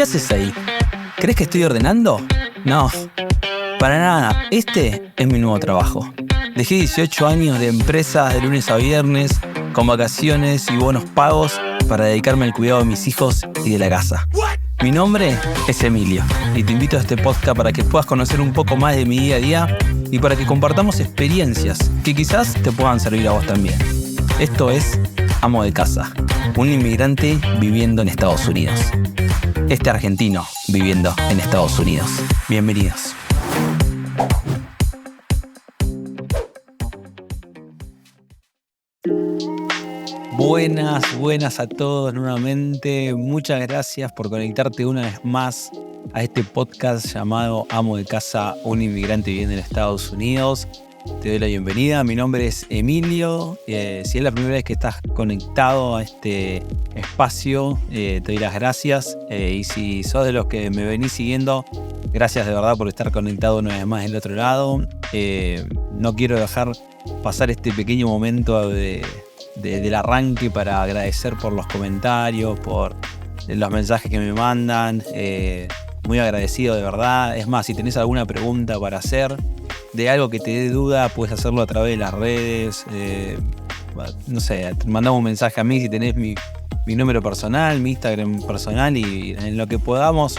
haces ahí? ¿Crees que estoy ordenando? No, para nada. Este es mi nuevo trabajo. Dejé 18 años de empresa de lunes a viernes, con vacaciones y bonos pagos, para dedicarme al cuidado de mis hijos y de la casa. Mi nombre es Emilio y te invito a este podcast para que puedas conocer un poco más de mi día a día y para que compartamos experiencias que quizás te puedan servir a vos también. Esto es Amo de Casa, un inmigrante viviendo en Estados Unidos. Este argentino viviendo en Estados Unidos. Bienvenidos. Buenas a todos nuevamente. Muchas gracias por conectarte una vez más a este podcast llamado Amo de Casa, un inmigrante viviendo en Estados Unidos. Te doy la bienvenida. Mi nombre es Emilio. Si es la primera vez que estás conectado a este espacio, te doy las gracias. Y si sos de los que me venís siguiendo, gracias de verdad por estar conectado una vez más del otro lado. No quiero dejar pasar este pequeño momento del arranque para agradecer por los comentarios, por los mensajes que me mandan. Muy agradecido de verdad. Es más, si tenés alguna pregunta para hacer, de algo que te dé duda, puedes hacerlo a través de las redes. No sé, mandame un mensaje a mí si tenés mi número personal, mi Instagram personal, y en lo que podamos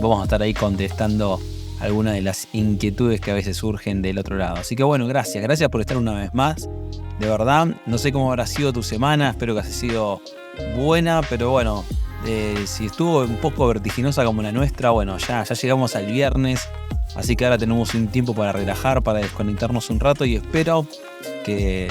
vamos a estar ahí contestando algunas de las inquietudes que a veces surgen del otro lado. Así que bueno, gracias por estar una vez más. De verdad, no sé cómo habrá sido tu semana, espero que haya sido buena, pero bueno, si estuvo un poco vertiginosa como la nuestra, bueno, ya llegamos al viernes, así que ahora tenemos un tiempo para relajar, para desconectarnos un rato, y espero que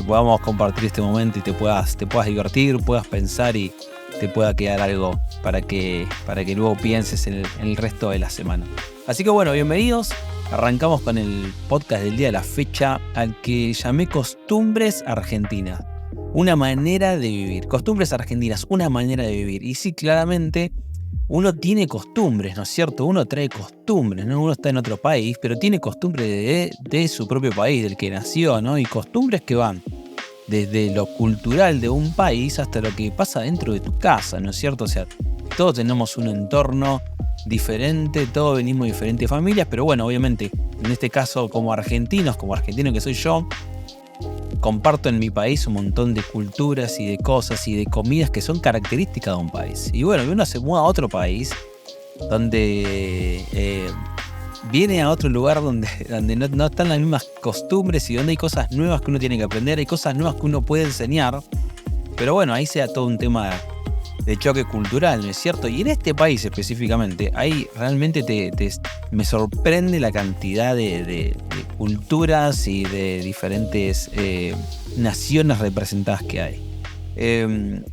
podamos compartir este momento y te puedas divertir, puedas pensar y te pueda quedar algo para que luego pienses en el resto de la semana. Así que bueno, bienvenidos. Arrancamos con el podcast del día de la fecha, al que llamé Costumbres Argentinas. Una manera de vivir. Costumbres argentinas, una manera de vivir. Y sí, claramente, uno tiene costumbres, ¿no es cierto? Uno trae costumbres, ¿no? Uno está en otro país, pero tiene costumbres de su propio país, del que nació, ¿no? Y costumbres que van desde lo cultural de un país hasta lo que pasa dentro de tu casa, ¿no es cierto? O sea, todos tenemos un entorno diferente, todos venimos de diferentes familias, pero bueno, obviamente, en este caso como argentino que soy yo, comparto en mi país un montón de culturas y de cosas y de comidas que son características de un país. Y bueno, uno se muda a otro país donde viene a otro lugar donde no están las mismas costumbres y donde hay cosas nuevas que uno tiene que aprender, hay cosas nuevas que uno puede enseñar, pero bueno, ahí sea todo un tema de choque cultural, ¿no es cierto? Y en este país específicamente, ahí realmente me sorprende la cantidad de culturas y de diferentes naciones representadas que hay.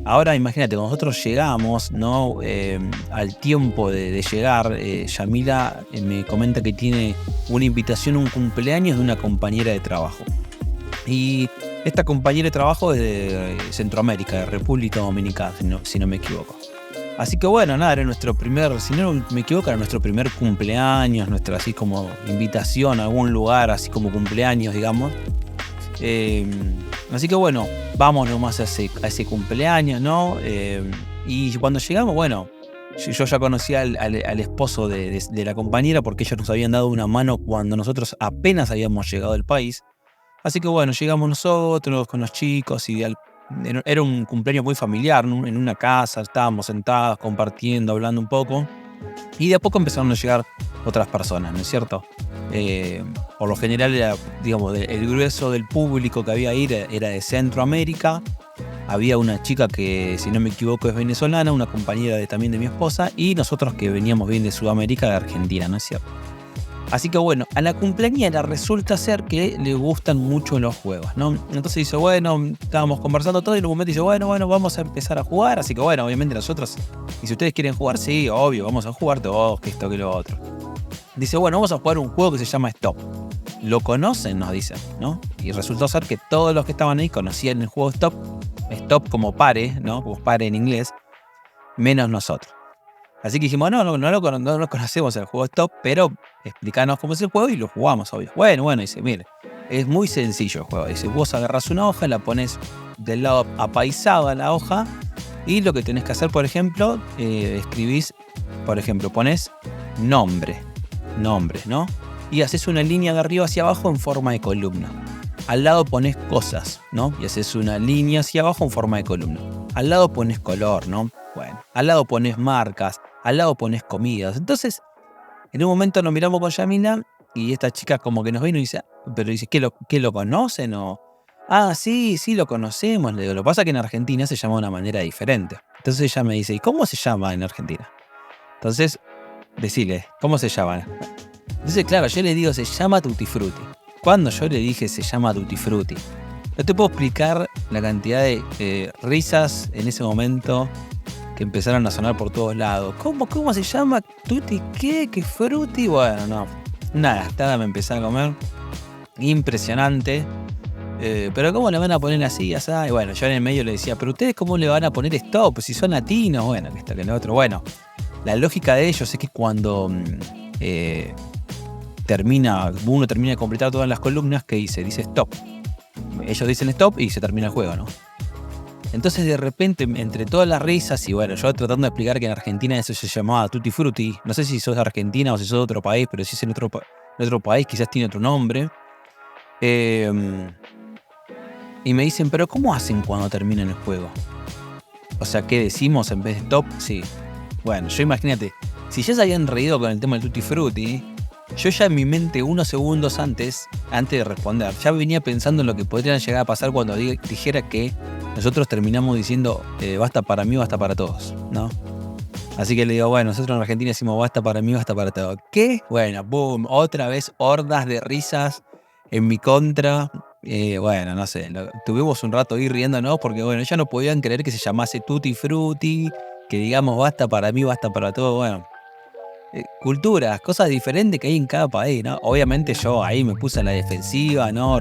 Ahora imagínate, cuando nosotros llegamos, ¿no? Al tiempo de llegar, Yamila me comenta que tiene una invitación a un cumpleaños de una compañera de trabajo. Y esta compañera de trabajo es de Centroamérica, de República Dominicana, si no me equivoco. Así que bueno, nada, era nuestro primer, si no me equivoco, era nuestro primer cumpleaños, nuestra así como invitación a algún lugar, así como cumpleaños, digamos. Así que bueno, vamos nomás a ese cumpleaños, ¿no? Y cuando llegamos, bueno, yo ya conocía al esposo de la compañera, porque ellos nos habían dado una mano cuando nosotros apenas habíamos llegado al país. Así que bueno, llegamos nosotros con los chicos y era un cumpleaños muy familiar, ¿no? En una casa, estábamos sentados, compartiendo, hablando un poco. Y de a poco empezaron a llegar otras personas, ¿no es cierto? Por lo general, digamos, el grueso del público que había ahí era de Centroamérica. Había una chica que, si no me equivoco, es venezolana, una compañera también de mi esposa, y nosotros que veníamos bien de Sudamérica, de Argentina, ¿no es cierto? Así que bueno, a la cumpleañera resulta ser que le gustan mucho los juegos, ¿no? Entonces dice, bueno, estábamos conversando todo y en un momento dice, bueno, vamos a empezar a jugar. Así que bueno, obviamente nosotros, y si ustedes quieren jugar, sí, obvio, vamos a jugar todos, que esto, que lo otro. Dice, bueno, vamos a jugar un juego que se llama Stop. ¿Lo conocen? Nos dicen, ¿no? Y resultó ser que todos los que estaban ahí conocían el juego Stop. Stop como pare, ¿no? Como pare en inglés, menos nosotros. Así que dijimos, no lo conocemos el juego Stop, pero explícanos cómo es el juego y lo jugamos, obvio. Bueno, dice, mire, es muy sencillo el juego. Dice, vos agarrás una hoja, la pones del lado apaisado a la hoja Y lo que tenés que hacer, por ejemplo, escribís, por ejemplo, pones nombres, ¿no? Y haces una línea de arriba hacia abajo en forma de columna. Al lado pones cosas, ¿no? Y haces una línea hacia abajo en forma de columna. Al lado pones color, ¿no? Bueno, al lado pones marcas, al lado pones comidas. Entonces, en un momento nos miramos con Yamina y esta chica como que nos vino y dice, pero dice, ¿qué lo conocen? O, sí, lo conocemos. Le digo, lo que pasa es que en Argentina se llama de una manera diferente. Entonces ella me dice, ¿y cómo se llama en Argentina? Entonces, decile, ¿cómo se llama? Entonces, claro, yo le digo, se llama Tutti Frutti. Cuando yo le dije se llama Tutti Frutti, no te puedo explicar la cantidad de risas en ese momento que empezaron a sonar por todos lados. ¿Cómo se llama? ¿Tutti qué? ¿Qué frutti? Bueno, no. Una gastada me empecé a comer. Impresionante. Pero ¿cómo le van a poner así? Y bueno, yo en el medio le decía, ¿pero ustedes cómo le van a poner stop? Si son latinos. Bueno, que esto, que lo otro. Bueno, la lógica de ellos es que cuando uno termina de completar todas las columnas, ¿qué dice? Dice stop. Ellos dicen stop y se termina el juego, ¿no? Entonces de repente, entre todas las risas, y bueno, yo tratando de explicar que en Argentina eso se llamaba Tutti Frutti, no sé si sos de Argentina o si sos de otro país, pero si es en otro país quizás tiene otro nombre. Y me dicen, ¿pero cómo hacen cuando terminan el juego? O sea, ¿qué decimos en vez de stop? Sí. Bueno, yo imagínate, si ya se habían reído con el tema del Tutti Frutti, yo ya en mi mente, unos segundos antes de responder, ya venía pensando en lo que podrían llegar a pasar cuando dijera que nosotros terminamos diciendo basta para mí, basta para todos, ¿no? Así que le digo, bueno, nosotros en Argentina decimos basta para mí, basta para todos. ¿Qué? Bueno, boom, otra vez hordas de risas en mi contra. Bueno, no sé, tuvimos un rato ahí riéndonos porque, bueno, ya no podían creer que se llamase Tutti Frutti, que digamos basta para mí, basta para todos, bueno. Culturas, cosas diferentes que hay en cada país, ¿no? Obviamente yo ahí me puse a la defensiva, ¿no?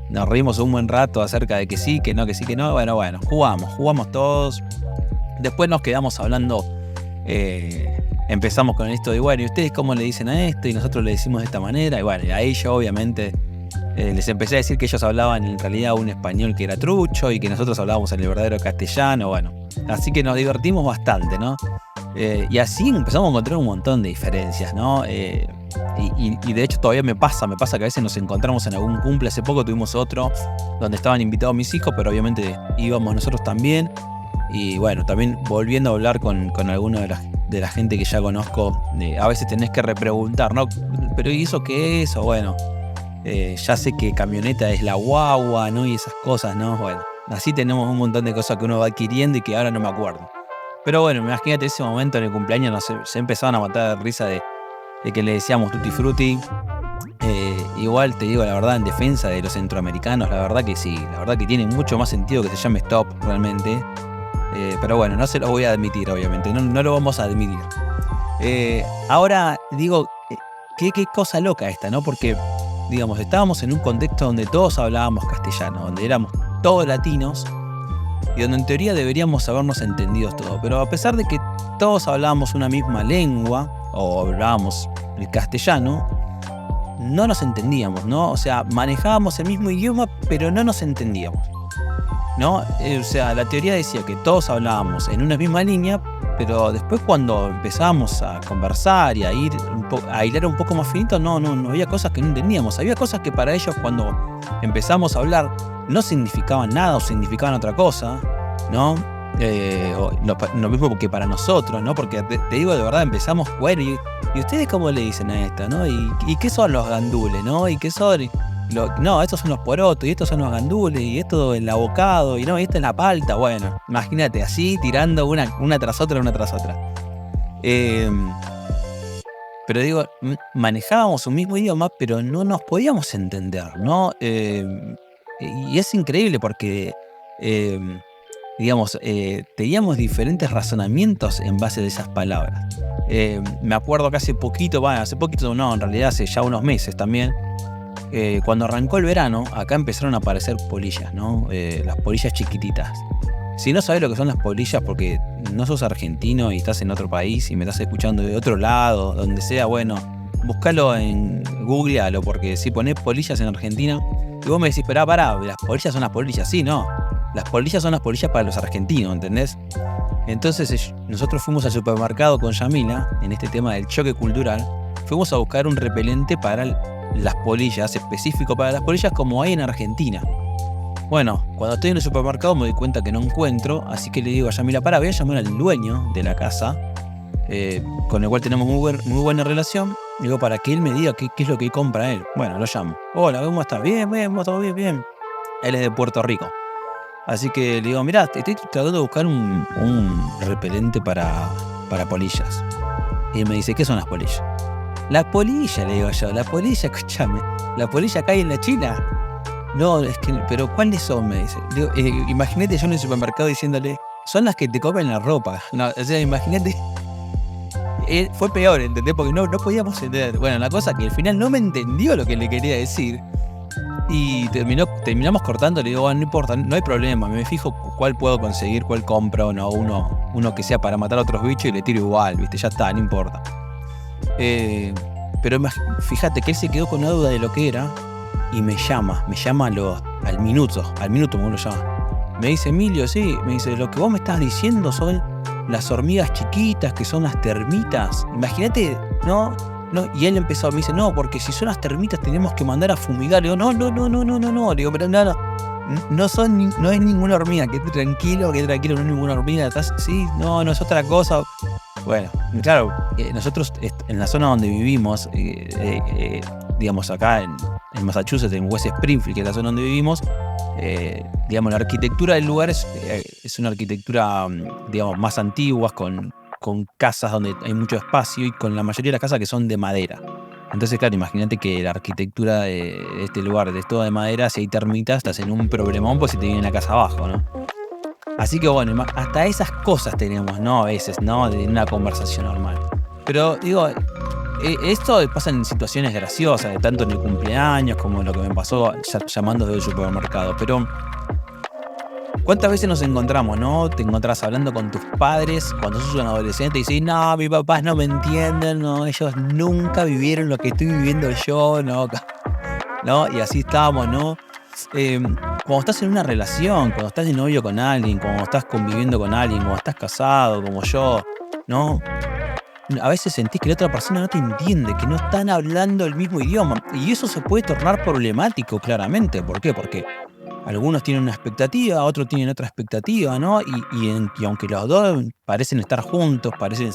Nos reímos un buen rato acerca de que sí, que no, que sí, que no. Bueno, jugamos todos. Después nos quedamos hablando, empezamos con esto de, bueno, ¿y ustedes cómo le dicen a esto? Y nosotros le decimos de esta manera. Y bueno, ahí yo obviamente les empecé a decir que ellos hablaban en realidad un español que era trucho y que nosotros hablábamos en el verdadero castellano, bueno. Así que nos divertimos bastante, ¿no? Y así empezamos a encontrar un montón de diferencias, ¿no? Y de hecho todavía me pasa que a veces nos encontramos en algún cumple. Hace poco tuvimos otro donde estaban invitados mis hijos, pero obviamente íbamos nosotros también. Y bueno, también volviendo a hablar con alguno de la gente que ya conozco, a veces tenés que repreguntar, ¿no? ¿Pero y eso qué es? O bueno, ya sé que camioneta es la guagua, ¿no? Y esas cosas, ¿no? Bueno, así tenemos un montón de cosas que uno va adquiriendo y que ahora no me acuerdo. Pero bueno, imagínate ese momento en el cumpleaños, se empezaban a matar de risa de que le decíamos Tutti Frutti. Igual te digo la verdad, en defensa de los centroamericanos, la verdad que sí, la verdad que tiene mucho más sentido que se llame stop realmente. Pero bueno, no se lo voy a admitir, obviamente, no lo vamos a admitir. Ahora digo, qué cosa loca esta, ¿no? Porque, digamos, estábamos en un contexto donde todos hablábamos castellano, donde éramos todos latinos, y donde en teoría deberíamos habernos entendido todos. Pero a pesar de que todos hablábamos una misma lengua, o hablábamos el castellano, no nos entendíamos, ¿no? O sea, manejábamos el mismo idioma, pero no nos entendíamos, ¿no? O sea, la teoría decía que todos hablábamos en una misma línea, pero después cuando empezábamos a conversar y a hilar un poco más finito, no había cosas que no entendíamos. Había cosas que para ellos cuando empezamos a hablar no significaban nada o significaban otra cosa, ¿no? Lo mismo que para nosotros, ¿no? Porque te digo de verdad, empezamos, bueno, ¿y ustedes cómo le dicen a esto, no? ¿Y qué son los gandules, no? ¿Y qué son? No, estos son los porotos, y estos son los gandules, y esto el abocado, y no, y esta es la palta. Bueno, imagínate, así tirando una tras otra. Pero digo, manejábamos un mismo idioma, pero no nos podíamos entender, ¿no? Y es increíble porque, digamos, teníamos diferentes razonamientos en base de esas palabras. Me acuerdo que hace poquito no, en realidad hace ya unos meses también, cuando arrancó el verano, acá empezaron a aparecer polillas, ¿no? Las polillas chiquititas. Si no sabes lo que son las polillas porque no sos argentino y estás en otro país y me estás escuchando de otro lado, donde sea, bueno, búscalo googlealo, porque si ponés polillas en Argentina y vos me decís, pará, las polillas son las polillas, sí, no. Las polillas son las polillas para los argentinos, ¿entendés? Entonces nosotros fuimos al supermercado con Yamila, en este tema del choque cultural, fuimos a buscar un repelente para las polillas, específico para las polillas como hay en Argentina. Bueno, cuando estoy en el supermercado me doy cuenta que no encuentro, así que le digo a Yamila, voy a llamar al dueño de la casa, con el cual tenemos muy buena relación, digo, para que él me diga qué es lo que compra él. Bueno, lo llamo. Hola, ¿cómo estás? Bien, todo bien. Él es de Puerto Rico. Así que le digo, mirá, estoy tratando de buscar un repelente para polillas. Y él me dice, ¿qué son las polillas? La polilla, le digo yo, la polilla, escúchame, la polilla acá en la China. No, es que, pero ¿cuáles son? Me dice. Digo, imagínate yo en el supermercado diciéndole, son las que te comen la ropa. No, o sea, imagínate. Fue peor, ¿entendés? Porque no podíamos entender. Bueno, la cosa que al final no me entendió lo que le quería decir. Y terminamos cortando, le digo, bueno, no importa, no hay problema, me fijo cuál puedo conseguir, cuál compro, no, uno que sea para matar a otros bichos y le tiro igual, ¿viste? Ya está, no importa. Pero fíjate que él se quedó con una duda de lo que era y me llama al minuto me lo llama. Me dice, Emilio, sí, me dice, lo que vos me estás diciendo son las hormigas chiquitas, que son las termitas. Imagínate, ¿no? Y él me dice, no, porque si son las termitas tenemos que mandar a fumigar. Le digo, no. Le digo, pero no es ninguna hormiga, quédate tranquilo, no es ninguna hormiga. Sí, no es otra cosa. Bueno, claro, nosotros en la zona donde vivimos, digamos acá en Massachusetts, en West Springfield, que es la zona donde vivimos, digamos, la arquitectura del lugar es una arquitectura, digamos, más antigua, con casas donde hay mucho espacio y con la mayoría de las casas que son de madera. Entonces, claro, imagínate que la arquitectura de este lugar es toda de madera, si hay termitas, estás en un problemón, pues si te viene la casa abajo, ¿no? Así que bueno, hasta esas cosas tenemos, ¿no? A veces, ¿no? De una conversación normal. Pero digo, esto pasa en situaciones graciosas, tanto en el cumpleaños como lo que me pasó llamando desde el supermercado. Pero ¿cuántas veces nos encontramos, no? Te encontrás hablando con tus padres cuando sos un adolescente y decís, no, mis papás no me entienden, no, ellos nunca vivieron lo que estoy viviendo yo, ¿no? Y así estamos, ¿no? Cuando estás en una relación, cuando estás de novio con alguien, cuando estás conviviendo con alguien, cuando estás casado, como yo, ¿no? A veces sentís que la otra persona no te entiende, que no están hablando el mismo idioma. Y eso se puede tornar problemático, claramente. ¿Por qué? Porque algunos tienen una expectativa, otros tienen otra expectativa, ¿no? Y aunque los dos parecen estar juntos, parecen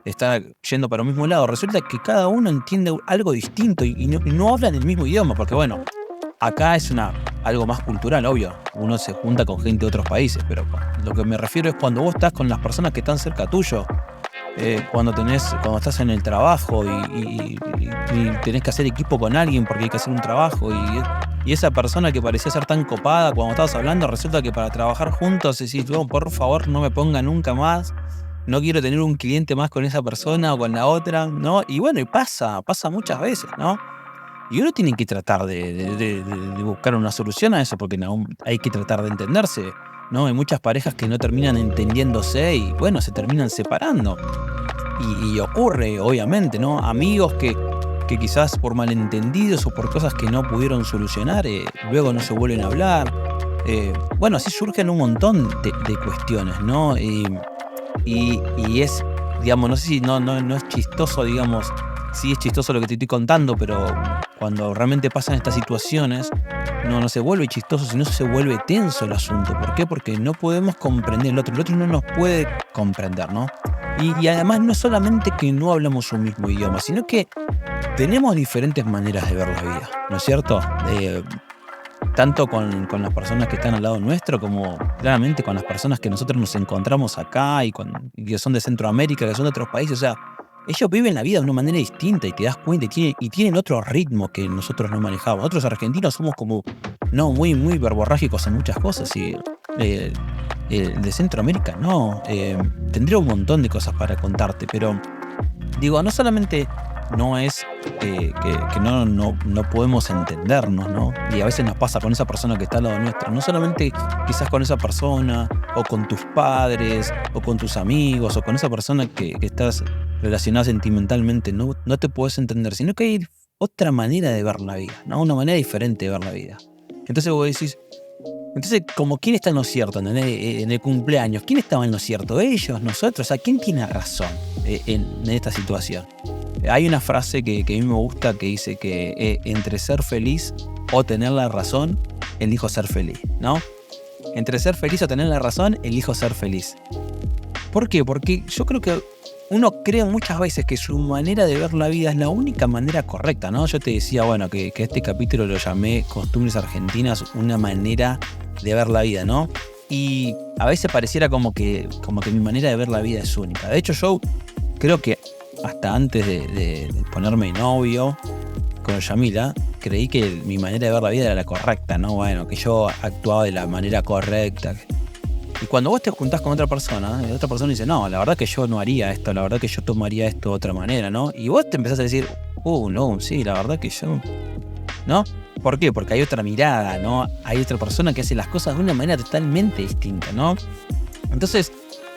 estar yendo para un mismo lado, resulta que cada uno entiende algo distinto y no hablan el mismo idioma, porque bueno, acá es algo más cultural, obvio. Uno se junta con gente de otros países, pero lo que me refiero es cuando vos estás con las personas que están cerca tuyo, cuando estás en el trabajo y tenés que hacer equipo con alguien porque hay que hacer un trabajo y esa persona que parecía ser tan copada cuando estabas hablando, resulta que para trabajar juntos decís, no, por favor no me ponga nunca más, no quiero tener un cliente más con esa persona o con la otra, ¿no? Y bueno, y pasa muchas veces, ¿no? Y uno tiene que tratar de buscar una solución a eso, porque no, hay que tratar de entenderse, ¿no? Hay muchas parejas que no terminan entendiéndose y, bueno, se terminan separando. Y ocurre, obviamente, ¿no? Amigos que quizás por malentendidos o por cosas que no pudieron solucionar, luego no se vuelven a hablar. Bueno, así surgen un montón de cuestiones, ¿no? Y es, digamos, no sé si no es chistoso, digamos. Sí es chistoso lo que te estoy contando, pero cuando realmente pasan estas situaciones, no se vuelve chistoso, sino se vuelve tenso el asunto. ¿Por qué? Porque no podemos comprender el otro no nos puede comprender, ¿no? Y además no es solamente que no hablamos un mismo idioma, sino que tenemos diferentes maneras de ver la vida, ¿no es cierto? Tanto con las personas que están al lado nuestro, como claramente con las personas que nosotros nos encontramos acá y que son de Centroamérica, que son de otros países, o sea, ellos viven la vida de una manera distinta y te das cuenta y tienen otro ritmo que nosotros no manejamos. Nosotros argentinos somos como, muy, muy verborrágicos en muchas cosas y de Centroamérica no. Tendría un montón de cosas para contarte, pero digo, no solamente no es que no podemos entendernos, ¿no? Y a veces nos pasa con esa persona que está al lado nuestro, no solamente quizás con esa persona, o con tus padres, o con tus amigos, o con esa persona que estás relacionada sentimentalmente, no te puedes entender, sino que hay otra manera de ver la vida, ¿no? Una manera diferente de ver la vida. Entonces vos decís, Entonces, como quién está en lo cierto, ¿entendés? En el cumpleaños, ¿quién estaba en lo cierto? ¿Ellos? ¿Nosotros? O sea, ¿quién tiene razón en esta situación? Hay una frase que a mí me gusta que dice que entre ser feliz o tener la razón, elijo ser feliz, ¿no? Entre ser feliz o tener la razón, elijo ser feliz. ¿Por qué? Porque yo creo que uno cree muchas veces que su manera de ver la vida es la única manera correcta, ¿no? Yo te decía, bueno, que este capítulo lo llamé Costumbres Argentinas, una manera de ver la vida, ¿no? Y a veces pareciera como que mi manera de ver la vida es única. De hecho, yo creo que hasta antes de ponerme novio con Yamila, creí que mi manera de ver la vida era la correcta, ¿no? Bueno, que yo actuaba de la manera correcta. Y cuando vos te juntás con otra persona dice, no, la verdad que yo no haría esto, la verdad que yo tomaría esto de otra manera, ¿no? Y vos te empezás a decir, no, sí, la verdad que yo, ¿no? ¿Por qué? Porque hay otra mirada, ¿no? Hay otra persona que hace las cosas de una manera totalmente distinta, ¿no? Entonces,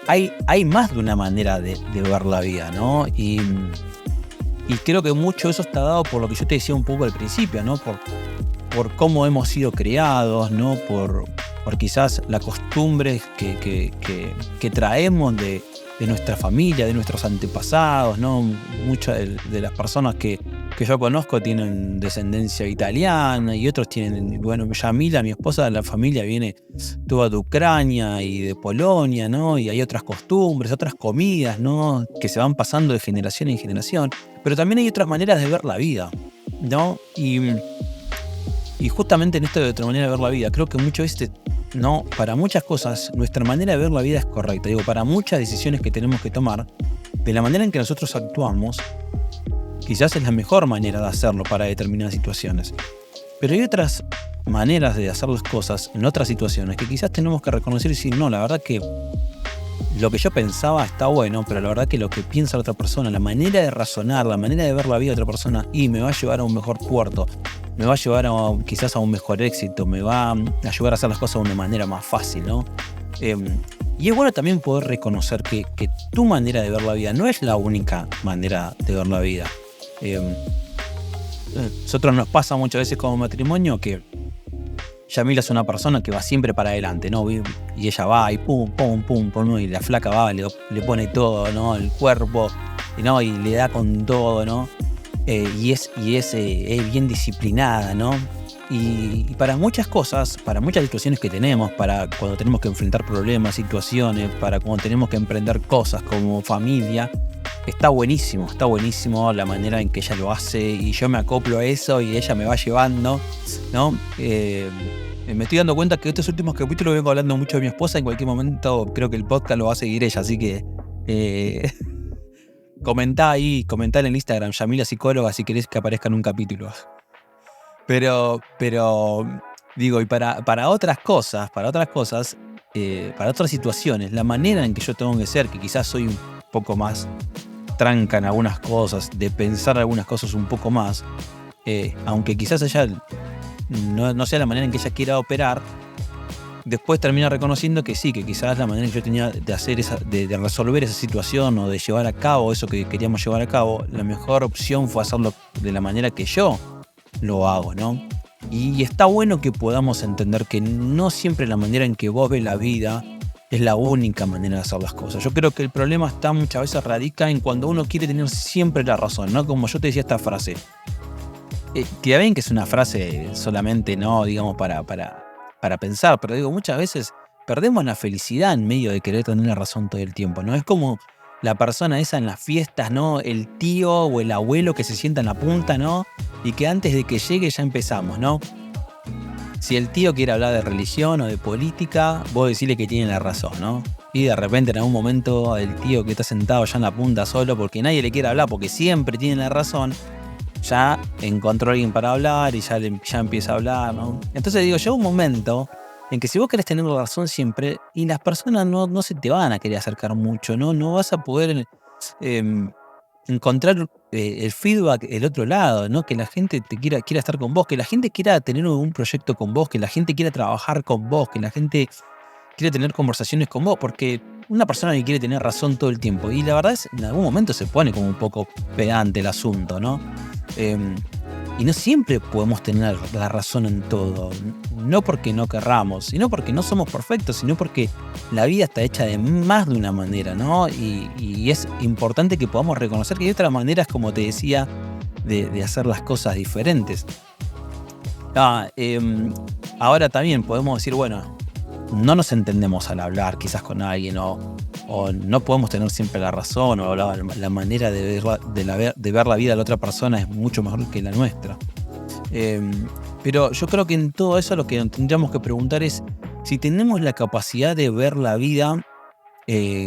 hay más de una manera de ver la vida, ¿no? Y creo que mucho eso está dado por lo que yo te decía un poco al principio, ¿no? Por cómo hemos sido criados, ¿no? Por quizás las costumbres que traemos de nuestra familia, de nuestros antepasados, ¿no? Muchas de las personas que yo conozco tienen descendencia italiana y otros tienen, bueno, Yamila, mi esposa, la familia viene toda de Ucrania y de Polonia, ¿no? Y hay otras costumbres, otras comidas, ¿no? Que se van pasando de generación en generación. Pero también hay otras maneras de ver la vida, ¿no? Y justamente en esto de otra manera de ver la vida, creo que muchas veces, no, para muchas cosas, nuestra manera de ver la vida es correcta. Digo, para muchas decisiones que tenemos que tomar, de la manera en que nosotros actuamos, quizás es la mejor manera de hacerlo para determinadas situaciones. Pero hay otras maneras de hacer las cosas en otras situaciones que quizás tenemos que reconocer y decir, no, la verdad que lo que yo pensaba está bueno, pero la verdad que lo que piensa la otra persona, la manera de razonar, la manera de ver la vida de otra persona, y me va a llevar a un mejor puerto, me va a llevar quizás a un mejor éxito, me va a ayudar a hacer las cosas de una manera más fácil, ¿no? Y es bueno también poder reconocer que tu manera de ver la vida no es la única manera de ver la vida. Nosotros nos pasa muchas veces como matrimonio que Yamila es una persona que va siempre para adelante, ¿no? Y ella va y pum, pum, pum, pum, y la flaca va, le pone todo, ¿no? El cuerpo, ¿no? Y le da con todo, ¿no? Y es bien disciplinada, ¿no? Y para muchas cosas, para muchas situaciones que tenemos, para cuando tenemos que enfrentar problemas, situaciones, para cuando tenemos que emprender cosas como familia, está buenísimo la manera en que ella lo hace y yo me acoplo a eso y ella me va llevando, ¿no? Me estoy dando cuenta que estos últimos capítulos vengo hablando mucho de mi esposa. En cualquier momento creo que el podcast lo va a seguir ella, así que comentá en el Instagram, Yamila Psicóloga, si querés que aparezca en un capítulo. Pero digo, y para otras cosas, para otras situaciones, la manera en que yo tengo que ser, que quizás soy un poco más tranca en algunas cosas, de pensar algunas cosas un poco más, aunque quizás ella no sea la manera en que ella quiera operar, después termina reconociendo que sí, que quizás la manera que yo tenía de hacer de resolver esa situación o de llevar a cabo eso que queríamos llevar a cabo, la mejor opción fue hacerlo de la manera que yo lo hago, ¿no? Y está bueno que podamos entender que no siempre la manera en que vos ves la vida es la única manera de hacer las cosas. Yo creo que el problema está muchas veces radica en cuando uno quiere tener siempre la razón, ¿no? Como yo te decía esta frase. Que ven que es una frase solamente, ¿no? Digamos, para pensar, pero digo, muchas veces perdemos la felicidad en medio de querer tener la razón todo el tiempo, ¿no? Es como la persona esa en las fiestas, ¿no? El tío o el abuelo que se sienta en la punta, ¿no? Y que antes de que llegue ya empezamos, ¿no? Si el tío quiere hablar de religión o de política, vos decirle que tiene la razón, ¿no? Y de repente en algún momento el tío que está sentado ya en la punta solo porque nadie le quiere hablar porque siempre tiene la razón, ya encontró a alguien para hablar y ya empieza a hablar, ¿no? Entonces digo, llega un momento en que si vos querés tener la razón siempre y las personas no se te van a querer acercar mucho, ¿no? No vas a poder encontrar el feedback del otro lado, ¿no? Que la gente quiera estar con vos, que la gente quiera tener un proyecto con vos, que la gente quiera trabajar con vos, que la gente quiera tener conversaciones con vos, porque una persona que quiere tener razón todo el tiempo, y la verdad es en algún momento se pone como un poco pedante el asunto, ¿no? Y no siempre podemos tener la razón en todo, no porque no querramos, sino porque no somos perfectos, sino porque la vida está hecha de más de una manera, ¿no? Y es importante que podamos reconocer que hay otras maneras, como te decía, de hacer las cosas diferentes. Ahora también podemos decir, bueno, no nos entendemos al hablar quizás con alguien, o no podemos tener siempre la razón, o la manera de ver la vida de la otra persona es mucho mejor que la nuestra. Pero yo creo que en todo eso lo que tendríamos que preguntar es si tenemos la capacidad de ver la vida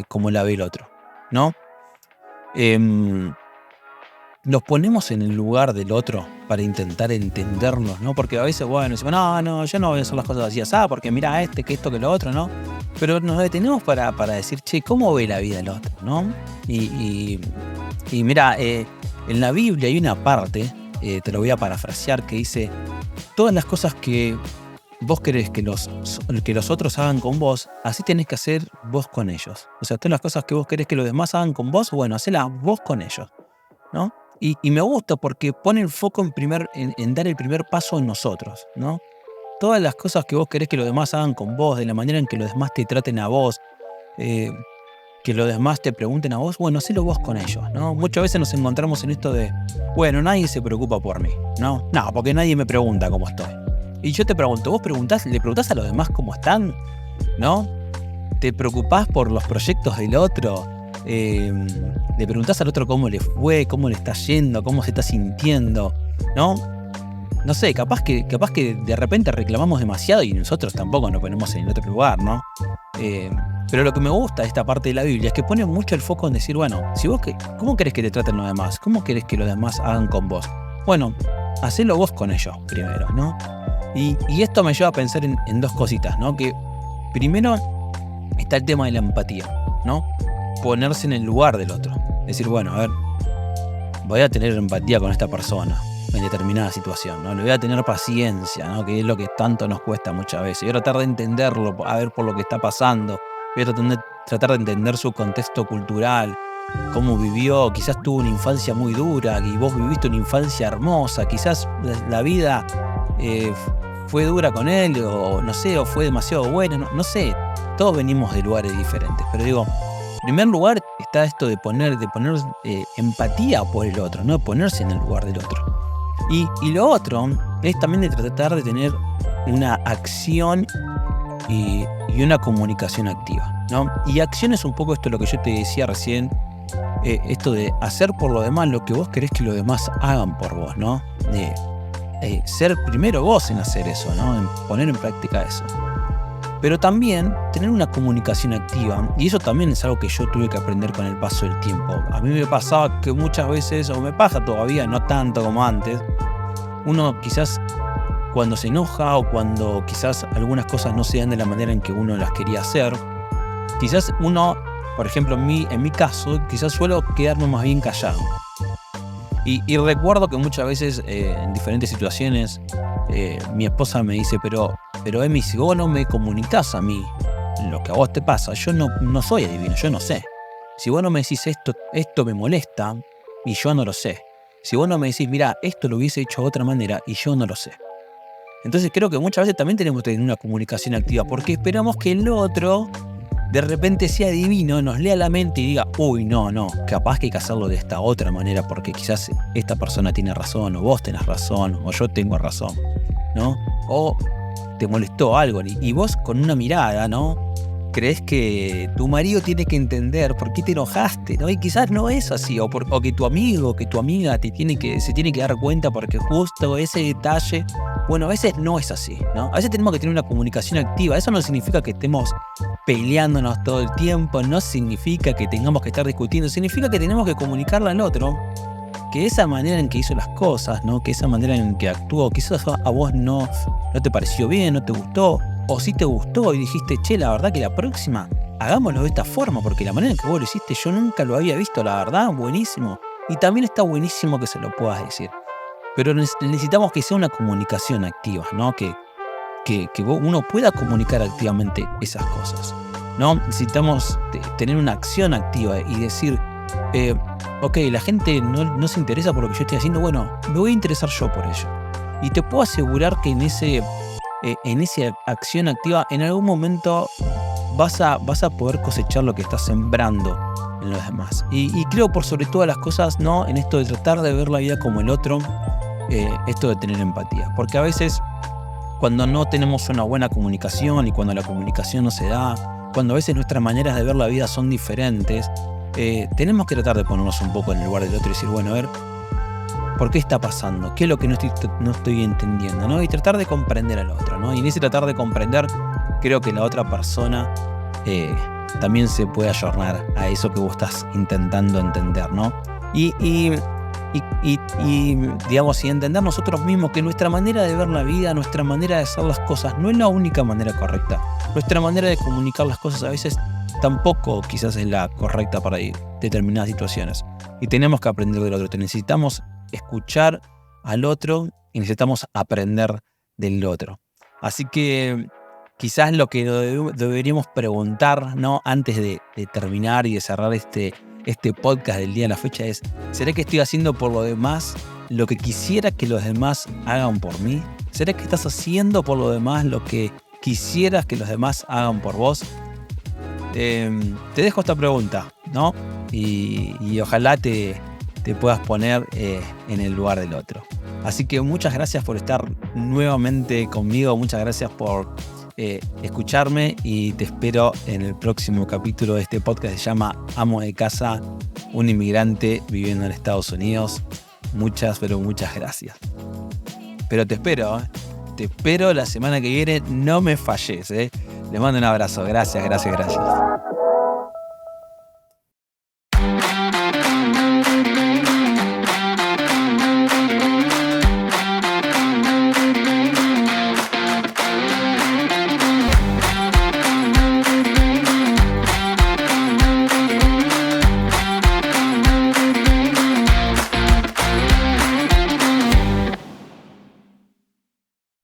como la ve el otro, ¿no? Nos ponemos en el lugar del otro para intentar entendernos, ¿no? Porque a veces, bueno, decimos, no, yo no voy a hacer las cosas así, porque mira que esto, que lo otro, ¿no? Pero nos detenemos para decir, che, ¿cómo ve la vida el otro, no? Y mira, en la Biblia hay una parte, te lo voy a parafrasear, que dice, todas las cosas que vos querés que los otros hagan con vos, así tenés que hacer vos con ellos. O sea, todas las cosas que vos querés que los demás hagan con vos, bueno, hacelas vos con ellos, ¿no? Y me gusta porque pone el foco en dar el primer paso en nosotros, ¿no? Todas las cosas que vos querés que los demás hagan con vos, de la manera en que los demás te traten a vos, que los demás te pregunten a vos, bueno, hacelo vos con ellos, ¿no? Muchas veces nos encontramos en esto de, bueno, nadie se preocupa por mí, ¿no? No, porque nadie me pregunta cómo estoy. Y yo te pregunto, ¿le preguntás a los demás cómo están? ¿No? ¿Te preocupás por los proyectos del otro? Le preguntás al otro cómo le fue, cómo le está yendo, cómo se está sintiendo, ¿no? No sé, capaz que de repente reclamamos demasiado y nosotros tampoco nos ponemos en el otro lugar, ¿no? Pero lo que me gusta de esta parte de la Biblia es que pone mucho el foco en decir, bueno, ¿cómo querés que te traten los demás? ¿Cómo querés que los demás hagan con vos? Bueno, hacelo vos con ellos primero, ¿no? Y esto me lleva a pensar en dos cositas, ¿no? Que primero está el tema de la empatía, ¿no? Ponerse en el lugar del otro. Decir, bueno, a ver, voy a tener empatía con esta persona en determinada situación, ¿no? Le voy a tener paciencia, ¿no? Que es lo que tanto nos cuesta muchas veces. Voy a tratar de entenderlo, a ver por lo que está pasando. Voy a tratar de entender su contexto cultural, cómo vivió. Quizás tuvo una infancia muy dura y vos viviste una infancia hermosa. Quizás la vida fue dura con él, o no sé, o fue demasiado buena, no sé. Todos venimos de lugares diferentes, pero digo, en primer lugar está esto de poner empatía por el otro, ¿no? Ponerse en el lugar del otro. Y lo otro es también de tratar de tener una acción y una comunicación activa, ¿no? Y acción es un poco esto lo que yo te decía recién, esto de hacer por los demás lo que vos querés que los demás hagan por vos, ¿no? De ser primero vos en hacer eso, ¿no? En poner en práctica eso. Pero también tener una comunicación activa, y eso también es algo que yo tuve que aprender con el paso del tiempo. A mí me pasaba que muchas veces, o me pasa todavía, no tanto como antes, uno quizás cuando se enoja o cuando quizás algunas cosas no se dan de la manera en que uno las quería hacer, quizás uno, por ejemplo en mi caso, quizás suelo quedarme más bien callado. Y recuerdo que muchas veces en diferentes situaciones mi esposa me dice, pero Emi, si vos no me comunicás a mí lo que a vos te pasa, yo no soy adivino, yo no sé. Si vos no me decís esto me molesta, y yo no lo sé. Si vos no me decís, mira, esto lo hubiese hecho de otra manera, y yo no lo sé. Entonces creo que muchas veces también tenemos que tener una comunicación activa, porque esperamos que el otro de repente sea divino, nos lea la mente y diga, uy, no, capaz que hay que hacerlo de esta otra manera, porque quizás esta persona tiene razón, o vos tenés razón, o yo tengo razón, ¿no? O te molestó algo, y vos con una mirada, ¿no? Crees que tu marido tiene que entender por qué te enojaste, ¿no? Y quizás no es así, o que tu amigo, que tu amiga se tiene que dar cuenta porque justo ese detalle, bueno, a veces no es así, ¿no? A veces tenemos que tener una comunicación activa. Eso no significa que estemos peleándonos todo el tiempo, no significa que tengamos que estar discutiendo, significa que tenemos que comunicarle al otro que esa manera en que hizo las cosas, ¿no? Que esa manera en que actuó, quizás a vos no te pareció bien, no te gustó, o sí te gustó y dijiste, che, la verdad que la próxima hagámoslo de esta forma, porque la manera en que vos lo hiciste yo nunca lo había visto, la verdad, buenísimo. Y también está buenísimo que se lo puedas decir. Pero necesitamos que sea una comunicación activa, ¿no? Que uno pueda comunicar activamente esas cosas, ¿no? Necesitamos tener una acción activa y decir, ok, la gente no se interesa por lo que yo estoy haciendo, bueno, me voy a interesar yo por ello. Y te puedo asegurar que en esa acción activa, en algún momento vas a poder cosechar lo que estás sembrando en los demás. Y creo por sobre todas las cosas, ¿no? En esto de tratar de ver la vida como el otro, esto de tener empatía. Porque a veces, cuando no tenemos una buena comunicación y cuando la comunicación no se da, cuando a veces nuestras maneras de ver la vida son diferentes, tenemos que tratar de ponernos un poco en el lugar del otro y decir, bueno, a ver, ¿por qué está pasando? ¿Qué es lo que no estoy entendiendo? ¿No? Y tratar de comprender al otro, ¿no? Y en ese tratar de comprender, creo que la otra persona también se puede ayornar a eso que vos estás intentando entender, ¿no? Y digamos, y entender nosotros mismos que nuestra manera de ver la vida, nuestra manera de hacer las cosas, no es la única manera correcta. Nuestra manera de comunicar las cosas a veces tampoco quizás es la correcta para determinadas situaciones. Y tenemos que aprender del otro. Necesitamos escuchar al otro y necesitamos aprender del otro. Así que quizás lo que deberíamos preguntar, ¿no? Antes de terminar y de cerrar este podcast del día de la fecha es: ¿será que estoy haciendo por lo demás lo que quisiera que los demás hagan por mí? ¿Será que estás haciendo por lo demás lo que quisieras que los demás hagan por vos? Te dejo esta pregunta, ¿no? Y ojalá te puedas poner en el lugar del otro. Así que muchas gracias por estar nuevamente conmigo, muchas gracias por escucharme y te espero en el próximo capítulo de este podcast que se llama Amo de Casa, un inmigrante viviendo en Estados Unidos. Muchas, pero muchas gracias. Pero te espero la semana que viene, no me falles, ¿eh? Les mando un abrazo, gracias.